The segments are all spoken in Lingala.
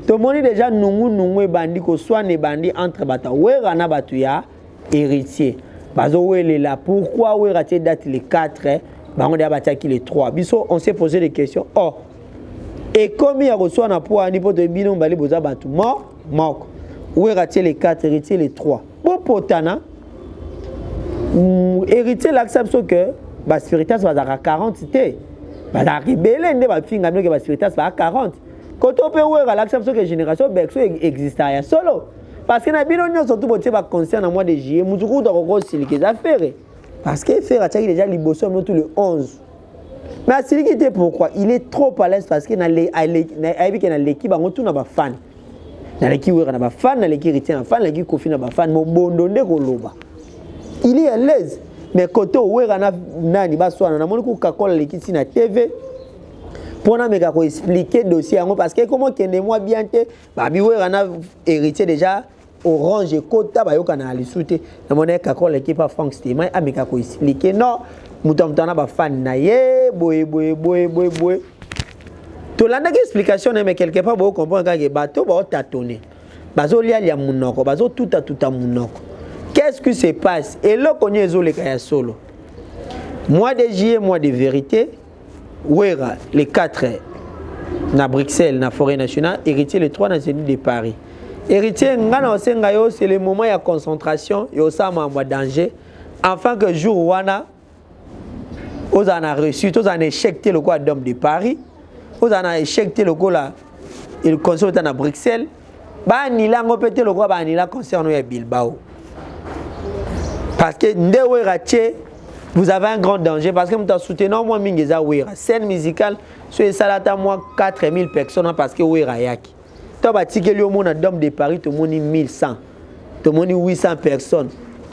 Tout le monde déjà nungu bandi ko soit ne bandi entre bata wera na batu ya héritier. Bazo wele là pourquoi wera te date les 4 bango de bata qui les 3. Biso on s'est posé des questions. Oh. Et comme il y a reçu na pour ani poto bino bali boza batu moko. Wera te les 4 héritier les 3. Bon potana héritier l'accepte que ba spiritas va à 40 té. Ba da rebelle nde ba finga que ba spiritas va à 40. Quand on peut voir l'acceptation que génération Bexo existe à solo. Parce que na bino nyo surtout boté ba concerne moi de JE mutuku do ko siliki za faire. Parce que faire attaquer déjà liboso tout le 11. Mais siliki était pourquoi il est trop à l'aise parce que na l'équipe bango tout na ba fan. Na l'équipe wera na ba fan, na l'équipe retient na fan, na l'équipe kofi na ba fan mo bondonde ko loba. Il est à l'aise. Mais côté wera na nani ba swana na moni ko kakola l'équipe na TV. Pour nous expliquer le dossier parce que comment que moi bien te babi wera héritier déjà orange quota ba yokana ali souté na monnaie ka ko l'équipe à Franck Stéma ameka ko expliquer non mutamtana ba fan na ye boy to landa explication mais quelque part bo comprendre que bato ba tâtonner bazo lia munoko bazo tout munoko qu'est-ce qui se passe et là konye ezole ka ya solo mois de juillet mois de vérité Wera, les 4 na Bruxelles, na Forêt Nationale, héritier les 3 dans celui de Paris. Héritier, c'est le moment de concentration, il y a un danger. Enfin que jour wana, vous avez reçu, vous avez échecté le quoi d'homme de Paris, vous avez échecté le quoi là, il concerne à Bruxelles, bah ni là on peut le quoi bah ni là concerne Bilbao. Parce que Ndewera vous avez un grand danger parce que vous avez soutenu moi mingeza wera scène musicale sur salata moi 4000 personnes parce que wera yaki to ba tikeli au monde d'homme de Paris to moni 1100 to moni 800 personnes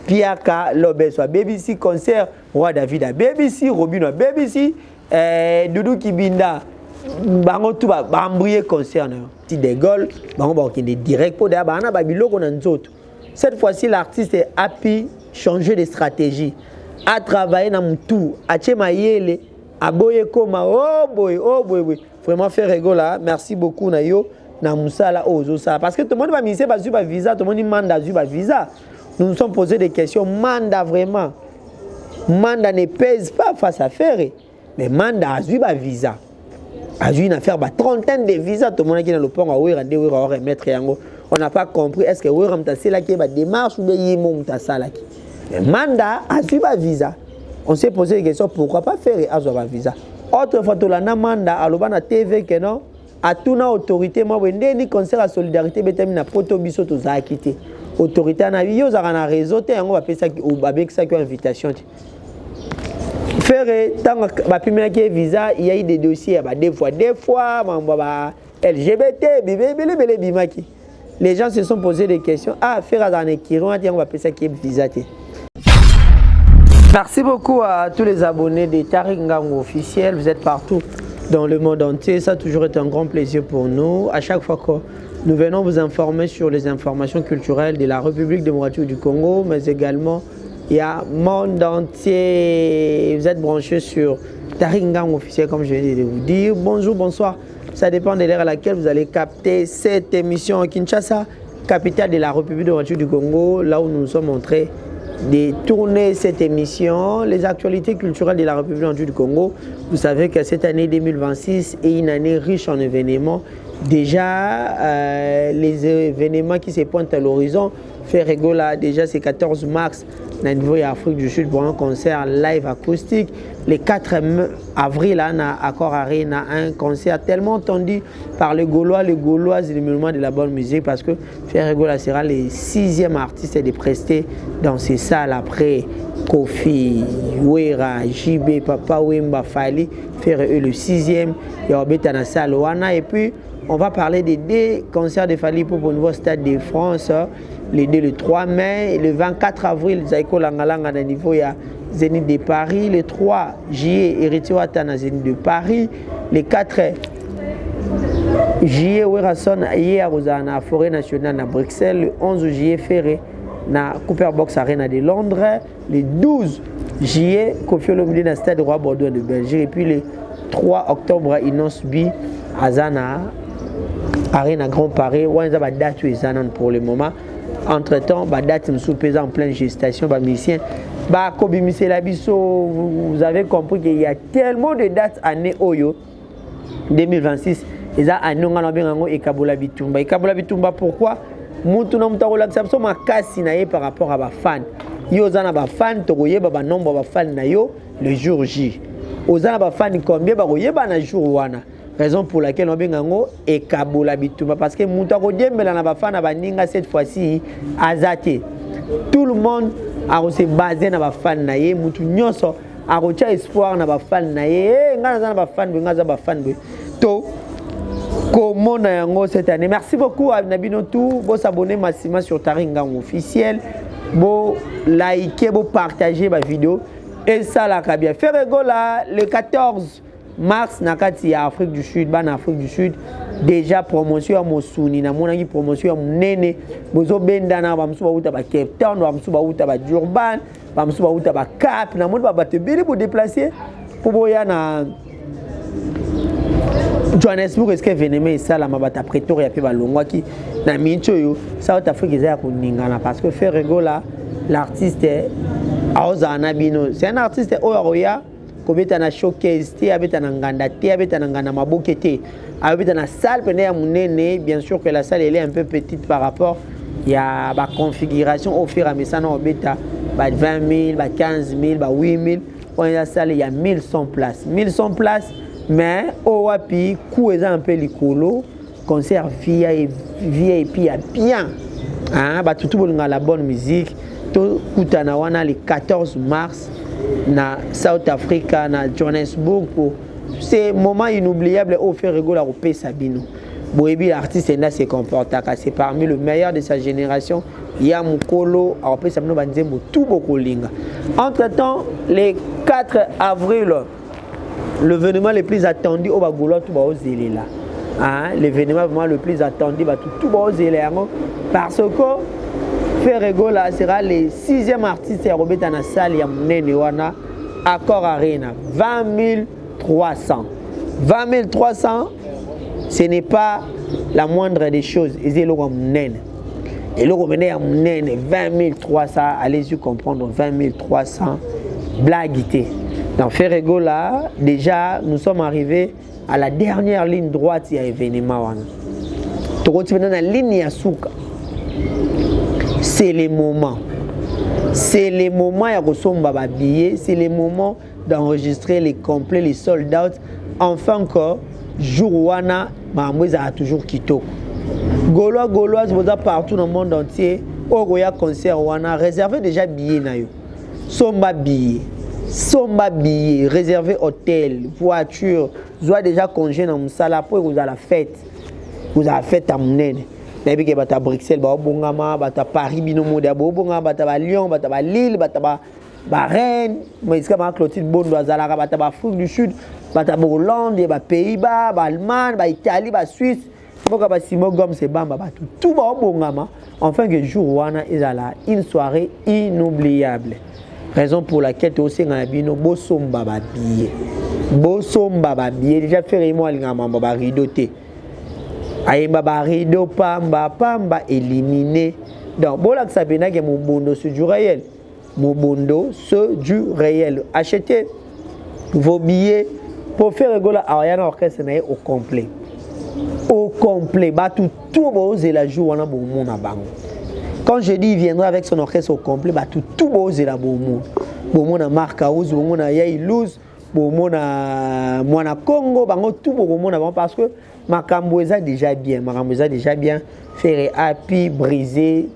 piaka lobe soit BBC concert roi David a BBC Robino BBC Doudou Kibinda bango tout ba embrouiller concert ti de Gaulle bango ba okende direct pour da bana ba biloko na nzoto cette fois-ci l'artiste a pu changer de stratégie à travailler dans tout, à Tchemaïele, à Boye Koma, oh boy, vraiment faire rigolo là, merci beaucoup Nayo, na Moussala, ça. Parce que tout le monde va miser sur visa, tout le monde demande sur visa. Nous nous sommes posé des questions, Manda vraiment, Manda ne pèse pas face à faire, mais Manda a sur visa. A eu une affaire, trentaine de visas, tout le monde qui est dans le pont, on remettre yango. On n'a pas compris, est-ce que Ouéram Tassé là qui est démarche ou bien Yémom Tassa là qui. Manda a suivi un visa. On s'est posé des questions pourquoi pas faire un visa. Autre fois, on a Manda à l'Obana TV que non, à toute autorité, moi, on ni concert à solidarité, mais na poto biso to za quitté. Autorité na yo za na réseau te on va faire ça avec ça qui invitation. Faire tant ba premier qui visa, il y a eu des dossiers deux fois ba LGBT bébé bimaki. Les gens se sont posé des questions. Ah, faire à Kiron, on va faire ça qui est visa. Merci beaucoup à tous les abonnés de Tariq Ngango officiel. Vous êtes partout dans le monde entier. Ça a toujours été un grand plaisir pour nous. À chaque fois que nous venons vous informer sur les informations culturelles de la République démocratique du Congo, mais également il y a le monde entier. Vous êtes branchés sur Tariq Ngango officiel, comme je viens de vous dire. Bonjour, bonsoir. Ça dépend de l'heure à laquelle vous allez capter cette émission à Kinshasa, capitale de la République démocratique du Congo, là où nous nous sommes montrés de tourner cette émission, les actualités culturelles de la République démocratique du Congo. Vous savez que cette année 2026 est une année riche en événements. Déjà, les événements qui se pointent à l'horizon, fait rigoler déjà c'est 14 mars, dans le niveau d'Afrique du Sud pour un concert live acoustique. Le 4 avril, à Accor Arena, un concert tellement entendu par les Gauloises et les mouvements de la bonne musique parce que Ferregola sera le 6e artiste de prester dans ces salles après Kofi, Wera, JB, Papa Wemba, Fali, faire le 6e, et Obetana Salle Wana. Et puis, on va parler des 2 concerts de Fali pour le nouveau stade de France, les 2 le 3 mai, et le 24 avril, Zaiko Langalanga, dans niveau, il y a Zénith de Paris, le 3 juillet, Héritier Watana, Zénith de Paris, le 4 juillet, Werason, hier, à la Forêt Nationale à Bruxelles, le 11 juillet, Ferré, na Cooper Box Arena de Londres, le 12 juillet, Kofi Olomide dans le stade Roi Bordeaux de Belgique, et puis le 3 octobre, Inosbi Azana Arena Grand Paris, on a une date pour le moment. Entre-temps, la date est en pleine gestation, musicien. Vous avez compris qu'il y a tellement de dates année Oyo 2026. Et ça, année on a Ekabola Bitumba. Ekabola Bitumba, pourquoi? Moutuna mutarola ça ma kasi na par rapport à ba fan. Yo zana ba fan to goyeba ba nombre ba fan na yo le jour J. Ozana ba fan combien ba goyeba na jour wana. Raison pour laquelle on bengango Ekabola Bitumba parce que mutako diembela na ba fan na baninga cette fois-ci azate. Tout le monde a se basé na ba fan na ye mutu nyonso a rocha espoir na ba fan na ye ngana zana ba fan be ngaza ba fan be. To comment cette année. Merci beaucoup à Nabino tout. Vous abonnez massivement sur Taringang officiel. Vous likez, vous partagez ma vidéo. Et ça, là, bien. Faire là, le 14 mars, Nakati, Afrique du Sud, en Afrique du Sud. Déjà, promotion à Moussouni, na mon promotion à Nene. Vous avez bendana, vous avez ba Cape Town, vous avez ba Durban, vous avez ba Cap, na mon ba te béni pour déplacer. Pour vous na Johannesburg, est-ce que Vénémé et ça, la mabata Pretoria, puis Balongwa qui n'a mis un South Afrique, parce que Ferrego là, l'artiste est Aozanabino. C'est un artiste Oya, qui est un showcase, qui est un nganda, qui est un nganda mabokete, avec une salle, bien sûr que la salle elle est un peu petite par rapport. Il y a la configuration au fur et à mesure, on bêta 20 000, 15 000, 8 000. Dans la salle, il y a 1100 places. 1100 places. Mais au wapi, coup est un peu l'écolo, concert VIP bien. Hein, bah tout le monde a la bonne musique. Tout Kutanawana le 14 mars na South Africa, na Johannesburg. C'est un moment inoubliable au fait rigoler au pays Sabino. Boebi l'artiste là se comporte c'est parmi le meilleur de sa génération. Il y a Mukolo, au pays Sabino banzembo tout beaucoup linga. Entre-temps, le 4 avril l'événement le plus attendu au Bagolo tout va là. Hein, l'événement vraiment le plus attendu tout va parce que Ferrego là sera le 6e artiste à Robert dans la salle ya Munene wana Accor Arena 20 300. 20 300 ce n'est pas la moindre des choses. Et le Munene. Et le Munene 20 300 allez-y comprendre 20 300 blaguité. Dans Ferrego là, déjà, nous sommes arrivés à la dernière ligne droite il y a événement. La ligne Yasuka. C'est le moment. C'est le moment de recevoir billets. C'est le moment d'enregistrer les complets, les sold out. Enfin que jour wana, Mamouza a toujours quitté. Gauloise, vous êtes partout dans le monde entier. Au Roya concert wana, réservez déjà billets na yo. Somba billets. Somba billet, réservé hôtel, voiture, vous avez déjà congé dans Moussala pour vous à la fête. Vous avez fête à Mounene. Vous avez à Bruxelles, à Paris, à Lyon, à Lille, à Rennes, à Clotilde Bondo, à Afrique du Sud, à Hollande, à Pays-Bas, à Allemagne, à Italie, à Suisse. Tout enfin que jour une soirée inoubliable. Raison pour laquelle tu aussi ngabino bosomba ba billet. Bosomba ba billet déjà fait moi ngamba ba rideau té. Ayemba ba rideau pamba éliminé. Donc bola que ça bena que mobondo c'est du réel. Mobondo c'est du réel. Achetez vos billets pour faire rigoler Ariana Orchestre au complet. Au complet, bah tout osé la jour on a bon monde à bango. Quand je dis il viendra avec son orchestre au complet, bah tout osé la bon monde. Bon monde à Marc House, bon monde à Yaïlouz, bon monde à Moana Congo, bango tout bon monde avant parce que Makambo est déjà bien, faire happy, brisé,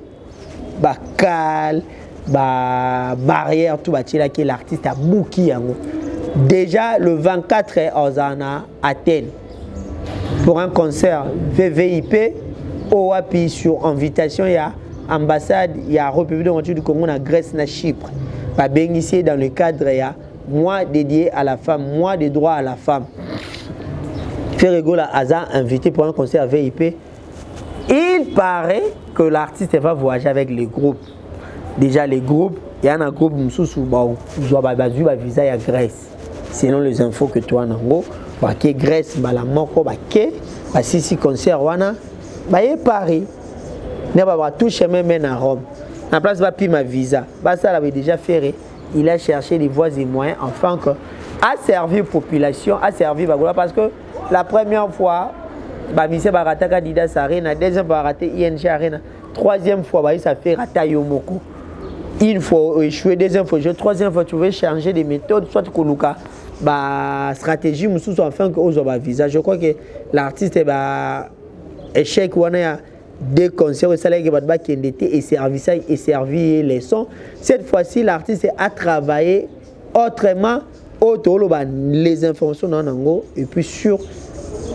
bacal, barrière tout bâti là qui l'artiste a bouki yango. Déjà le 24 Ozana Athènes. Pour un concert VVIP au API sur invitation, il y a ambassade, il y a République démocratique du Congo, la Grèce, la Chypre. Pas bénéficier dans le cadre, il y a mois dédié à la femme, mois des droits à la femme. Ferrego la Aza invité pour un concert VIP. Il paraît que l'artiste va voyager avec les groupes. Déjà les groupes, il y a un groupe Moussou Soubao, je dois visa à Grèce. Selon les infos que toi, Nango, bake Grèce bala moko bake basisi concert wana baye Paris ne ba tout chemin mène à Rome na place ba pima visa ça l'avait déjà fait. Il a cherché des voies et moyens enfin que a servi population a servi bagola parce que la première fois ba mise barata candidat Arena, deuxième fois raté ING Arena, troisième fois bah ça fait rata Yomoko. Une fois échoué, deuxième fois, troisième fois tu veux changer des méthodes soit koluka bah stratégie mususu enfin que aux ba visa. Je crois que l'artiste bah échec wana des concerts au salaire qui était et servi les sons. Cette fois-ci l'artiste a travaillé autrement les informations dans nango et puis sur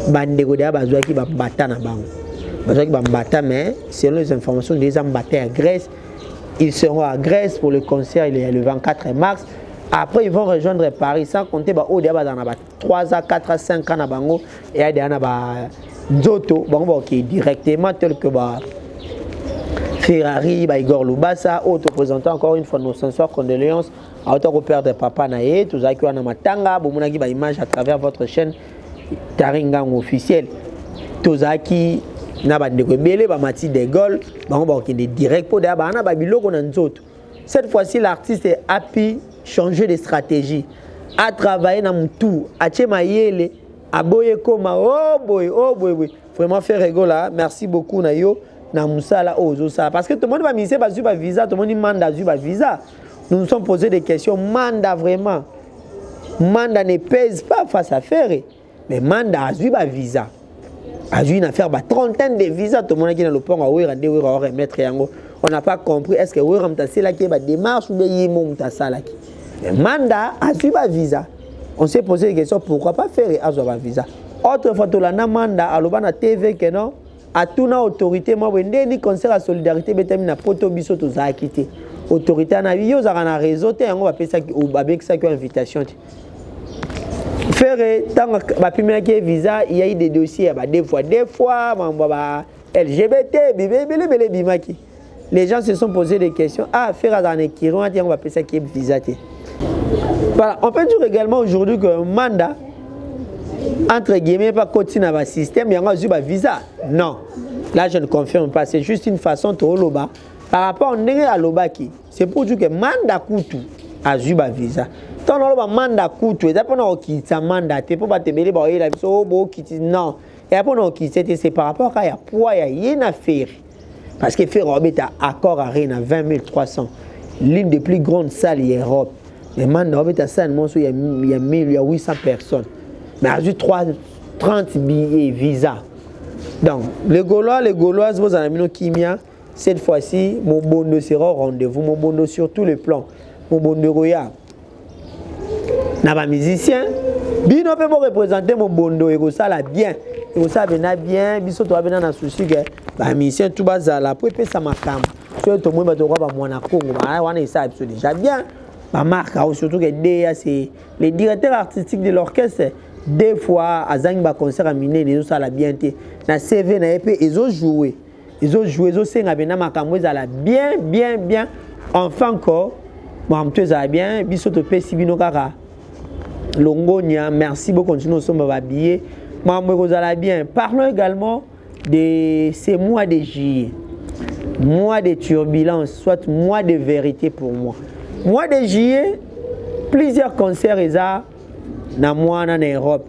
bandego de bazwa qui va battre na bango bazwa qui va battre mais selon les informations des hommes battent à Grèce. Ils seront à Grèce pour le concert le 24 mars. Après ils vont rejoindre Paris sans compter au débat dans 3 à 4 à 5 ans na bango et à na ba Nzoto bango qui directement tel que Ferrari Igor Lubasa autre représentant encore une fois nos sincères condoléances à autant que père de papa naé tous qui wana matanga bomona ki ba image à travers votre chaîne Taringang officiel tozaki na bandeko belé ba mati de gol bango qui direct pour da bana ba biloko na Nzoto. Cette fois-ci l'artiste a pu changer de stratégie a travaillé na mutu a tchemayele aboye koma oh boy vraiment faire rigoler. Merci beaucoup na yo na musala ozo ça parce que tout le monde va miser ba visa, tout le monde manda ba visa. Nous nous sommes posé des questions. Manda vraiment manda ne pèse pas face à faire mais manda a ba visa a une affaire ba trentaine de visas. Tout le monde qui na le pont a oira de oira remettre yango on n'a pas compris est-ce que oira mtasi la ki ba démarche ou bien yimo mtasa la ki mais manda a ba visa. On s'est posé des questions, pourquoi pas faire un visa. Autre fois, tu as manda à l'obana TV que non, à toute autorité, moi, ni concert à solidarité, mais tu as poto biso tous à quitter. Autorité en avis, vous avez un réseau, on va faire ça avec ça une invitation. Faire tant que visa, il y a eu des dossiers, deux fois, LGBT, bimaki. Les gens se sont posé des questions. Ah, faire un équiron, on va faire ça qui est visa. Voilà, on peut dire également aujourd'hui que Manda, entre guillemets, pas continuer dans le système, il y a un visa. Non, là je ne confirme pas, c'est juste une façon de loba. Par rapport à Lobaki, c'est pour dire que Manda Koutou a eu un visa. Tant que Manda Koutou, il n'y a pas de Manda, tu ne peux pas te mêler, non. Et après, c'est par rapport à poids, il y a une affaire. Parce que faire accord à Rennes à 20 300, l'une des plus grandes salles en Europe. Les mandats il y a 800 personnes. Mais il y a 30 billets visa. Donc, les Gauloises, vous en avez mis Kimia. Cette fois-ci, mon bondo sera au rendez-vous. Mon bondo sur tous les plans. Mon bondo roya. N'a musicien. Bino peut me représenter mon bondo et ça la bien. Et ça va bien. Biso to va dans souci que bah musicien tout bas là pour payer ça ma cam. Sur tout le monde va te voir bah moi na Congo. Bah on est ça déjà bien. Ma marque surtout que c'est les directeurs artistiques de l'orchestre des fois à zang ba concert à miner les ça la bien té na CV na EP ils ont joué ils ont senga bena makambo za la bien enfin encore bon tu ça bien biso to pe sibino kaka longonia merci beaucoup continuons sommes ba billet mambo za la bien. Parlons également de ces mois de juillet, mois de turbulence, soit mois de vérité pour moi. Mois de juillet, plusieurs concerts dans mois en Europe.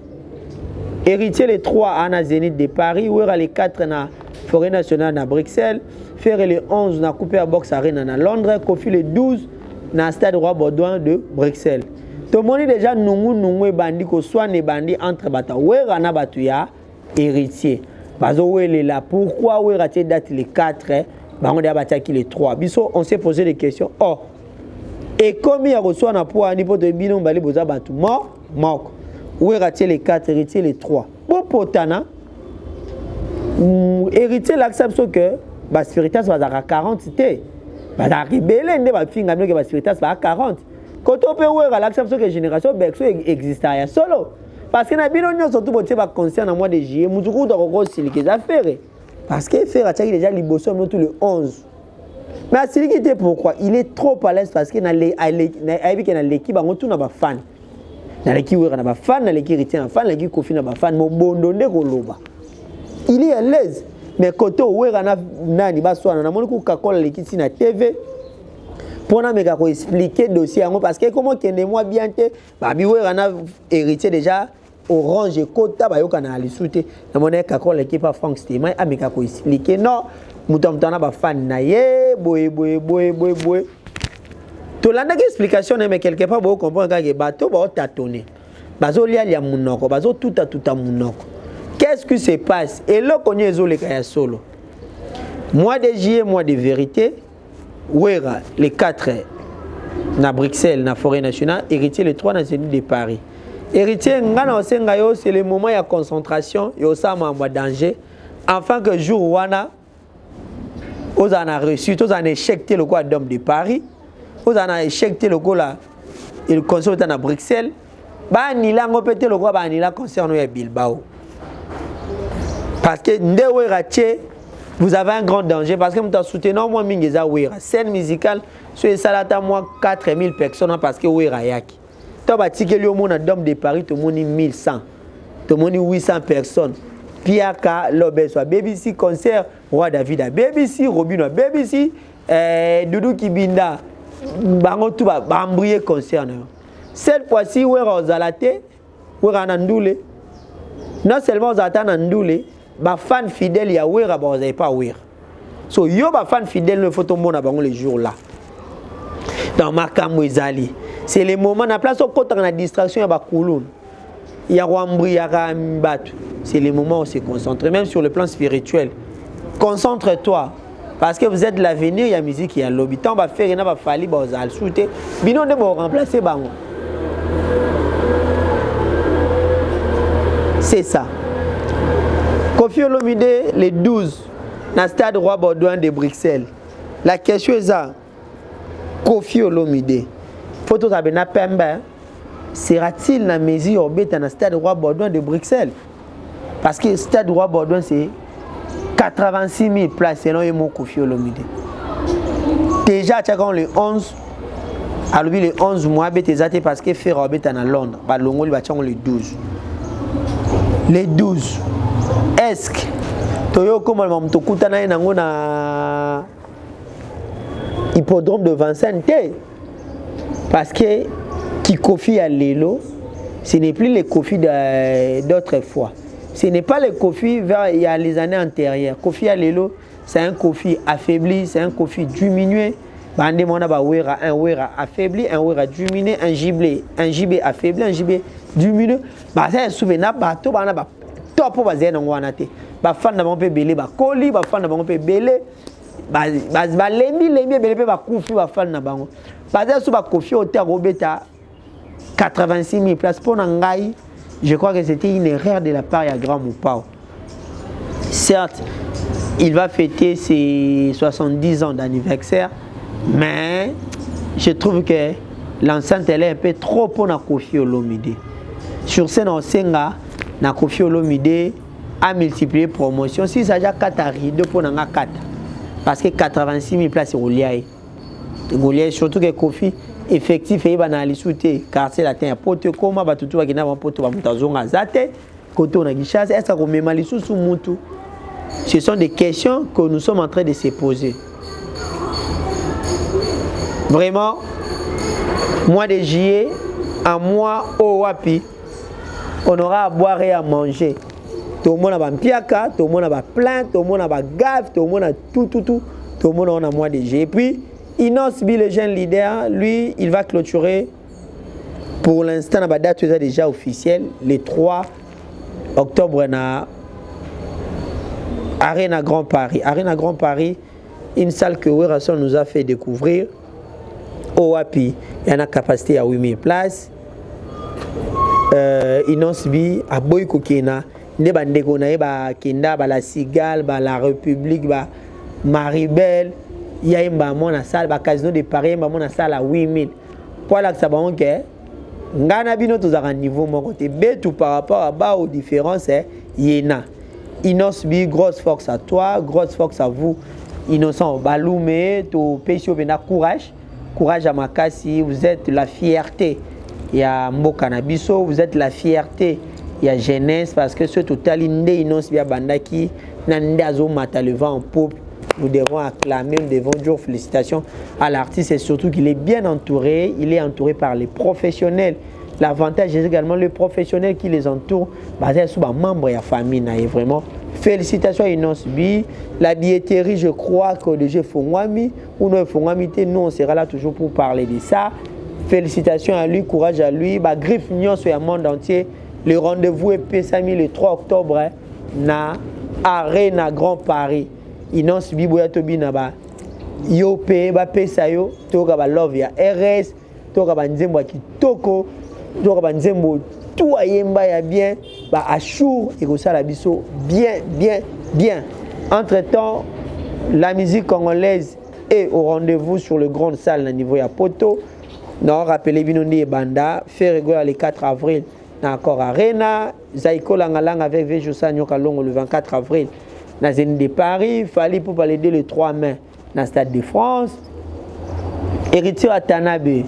Héritier les 3 à Zénith de Paris, ou les 4 na Forêt Nationale à Bruxelles, faire les 11 na Cooper Box Arena à Londres, Kofi les 12 na Stade Roi Baudouin de Bruxelles. Tout le monde déjà nous bandi ko soit les bandits entre bata ouera na batuya héritier. Bazo oué là pourquoi ouera té date les 4 bango de bataki les 3. Biso on s'est posé des questions. Oh et comme il y a reçu un apport à niveau de bilan, il y a battu mort. Où est les 4, héritier les 3. Bon, potana, héritier l'accepte que Spiritas va à 40 c'était. Va à rebelle, ne va finir que Spiritas va à 40. Quand on peut voir l'accepte que génération Bexo existe à solo. Parce que na bilan nous surtout pour te concerne en mois de juillet, nous devons encore aussi les affaires. Parce que faire déjà liboso tout le 11. Mais c'est qui pourquoi il est trop à l'aise parce qu'il a l'équipe en tout n'a pas fan. naleki wera na ba fan naleki héritier na fan naleki Kofi na ba fan mo bondonde koloba il est à l'aise mais côté wera na nani ba swana na moni ko kakola leki na TV pour na meka ko expliquer dossier yango parce que comment kende moi bien te ba bi wera na héritier déjà Orange et Kota ba yoka na alisute na moni kakola leki pa Frank Stéma a meka ko expliquer non mutamtana ba fan na ye boye to landa ki explication mais quelque part bo comprendre que bato ba tâtonner bazo lia lia munoko bazo tuta munoko qu'est-ce qui se passe et là konye ezole kaya solo mois de juillet mois de vérité wera les 4 na Bruxelles na forêt nationale héritier les 3 na Zénith de Paris héritier ngana osenga yo c'est le moment ya concentration yo sama mwa danger afin que jour wana aux en a reçu tous en échec le quoi d'homme de Paris aux en a échec le quoi là il concert à Bruxelles ba ni la ngopete le quoi ba ni la concert à Bilbao parce que ndewe raté vous avez un grand danger parce que vous soutenez moi mingeza wera scène musicale sur salata moi 4000 personnes parce que wera yaki to ba tikeli au monde d'homme de Paris to moni 1100 to moni 800 personnes Piaka Lobeso BBC concert Roi David a BBC Robino BBC Doudou Kibinda bango tout ba embrouiller concert cette fois-ci wera ozalate wera nandoule non seulement ozata nandoule ba fan fidèle ya wera ba ozay pas wera so yo ba fan fidèle le photo mona bango les jours là dans makambo ezali c'est le moment na place au kota na distraction ya ba kulun ya wambri ya mbatu c'est le moment où on se concentre même sur le plan spirituel concentre-toi parce que vous êtes l'avenir il y a musique il y a lobby tant va faire na ba fali ba ozal souté bino de bo remplacer bango c'est ça Kofi Olomide le 12 dans le stade Roi Baudouin de Bruxelles. La question est ça. Kofi Olomide. Photo Sabena Pemba. Sera-t-il dans la mesure dans le stade Roi Baudouin de Bruxelles? Parce que le stade Roi Baudouin c'est 86 000 places selon le mot Kofi Olomide. Déjà, tu as le 11. Alors le 11 mois, c'est parce que Ferro est à Londres. Balongo il va le 12. Les 12. Est-ce que Toyo comme le Mtokutana na hippodrome de Vincennes parce que qui Kofi à l'élo, ce n'est plus le Kofi d'autres fois. Ce n'est pas le Kofi il y a les années antérieures. Kofi à l'élo, c'est un Kofi affaibli, c'est un Kofi diminué. Bande mona ba wera un wera affaibli, un wera diminué, un gibé affaibli, un gibé diminué. Bah ça souvenir bateau bana ba top bazé na ngwana te. Ba fan na bango pe belé ba koli, ba fan na bango pe belé. Ba lembi belé pe ba kufi ba fan na bango. Bazé sou ba Kofi hôtel Robeta 86 000 places pour Nangai. Je crois que c'était une erreur de la part de Grand Moupao. Certes, il va fêter ses 70 ans d'anniversaire, mais je trouve que l'enceinte elle est un peu trop pour na Kofi Olomide. Sur scène en Senga, na Kofi Olomide a multiplié promotion. Si ça déjà 4 rideaux pour na 4. Parce que 86 000 places au Liaï. Surtout que Kofi effectif et banali souté car c'est la terre pote comment ba tutu bakina ba pote ba mutazonga zate koto na gishase est-ce qu'on met malisu sous mutu. Ce sont des questions que nous sommes en train de se poser. Vraiment mois de juillet un mois au wapi on aura à boire et à manger. Tout le monde a ba mpiaka, tout le monde a ba plainte, tout le monde a ba gaffe, tout le monde a tout le monde on a mois de juillet. Et puis Inos Bi, le jeune leader, lui, il va clôturer pour l'instant, la date est déjà officielle, le 3 octobre, à Arena Grand Paris. Arena Grand Paris, une salle que Werasson nous a fait découvrir. Au Wapi, il y a une capacité à 8000 places. Inos Bi, à Boykokena, ne bandeko na ba Kenda, ba la Cigale, ba la République, ba Maribel. Il y a une salle, un casino de Paris, une salle à 8000. Pour là que ça va on que ngana bino tous à niveau mon côté tout par rapport à bas aux différences yena. Inos Bi, grosse force à toi, grosse force à vous. Innocent Baloumé, to Pesio Bena courage à Makassi, vous êtes la fierté ya mboka na biso, vous êtes la fierté ya jeunesse parce que ce total inde inonce bien bandaki nande azomata le vent en poupe. Nous devons acclamer, nous devons dire félicitations à l'artiste et surtout qu'il est bien entouré, il est entouré par les professionnels. L'avantage est également le professionnel qui les entoure, basé sur un membre de la famille. Et vraiment, félicitations à Inonce Bi. La billetterie, je crois que le jeu Fongwami, ou non Fongwami, nous on sera là toujours pour parler de ça. Félicitations à lui, courage à lui. Bah, Griffe Nyon sur le monde entier. Le rendez-vous est Pessami le 3 octobre na Arena Grand Paris. Inonce Bi Boyatobi na ba yo pe ba pesa yo toka ba love ya RS toka ba nzembo kitoko toka ba nzembo tout ayemba ya bien ba Achour et kosala biso bien. Entre-temps, la musique congolaise est au rendez-vous sur le grand salle na niveau ya poto. Non, rappelez Binondi et Banda, fait rigoler le 4 avril na encore Arena, Zaiko Langalang avec Vejosa Nyoka Longo le 24 avril. Dans Zénith de Paris, Fali pour parler le 3 mai dans le Stade de France. Héritier Watanabe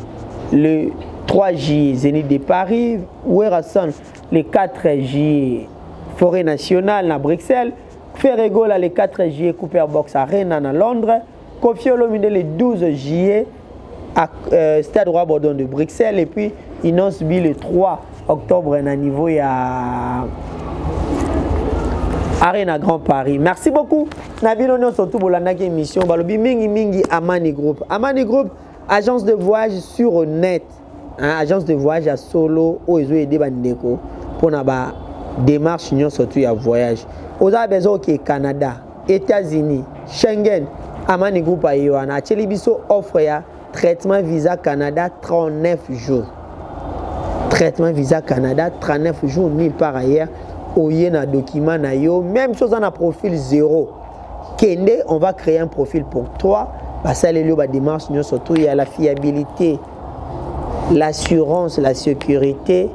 le 3 juillet, Zénith de Paris. Ouerasson le 4 juillet, Forêt Nationale à Bruxelles. Ferregola le 4 juillet, Cooper Box Arena à Londres. Kofi Olomide le 12 juillet, à Stade Roi Baudouin de Bruxelles. Et puis Inonce Bi le 3 octobre à niveau à Arena Grand Paris. Merci beaucoup. Nabino non surtout pour la émission. Balobi mingi Amani Group. Amani Group, agence de voyage sur net. Agence de voyage à solo où ils ont aidé bandeko pour na ba démarche union surtout à voyage. Aux a besoin que Canada, États-Unis, Schengen, Amani Group a eu na Chelibiso offre ya traitement visa Canada 39 jours. Traitement visa Canada 39 jours nulle part ailleurs. Oye na document na yo, même chose dans un profil 0. Kende, on va créer un profil pour toi. Ça les lieux démarche surtout il y a la fiabilité, l'assurance, la sécurité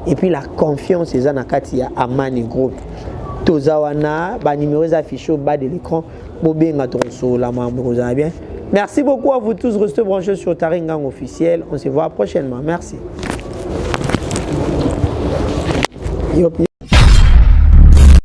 et puis la confiance les anakati ya Amani Group. Tozawana, ba numéro affiché au bas de l'écran. Bobenga toso la mambo bien. Merci beaucoup à vous tous, restez branchés sur Taringang officiel. On se voit prochainement. Merci.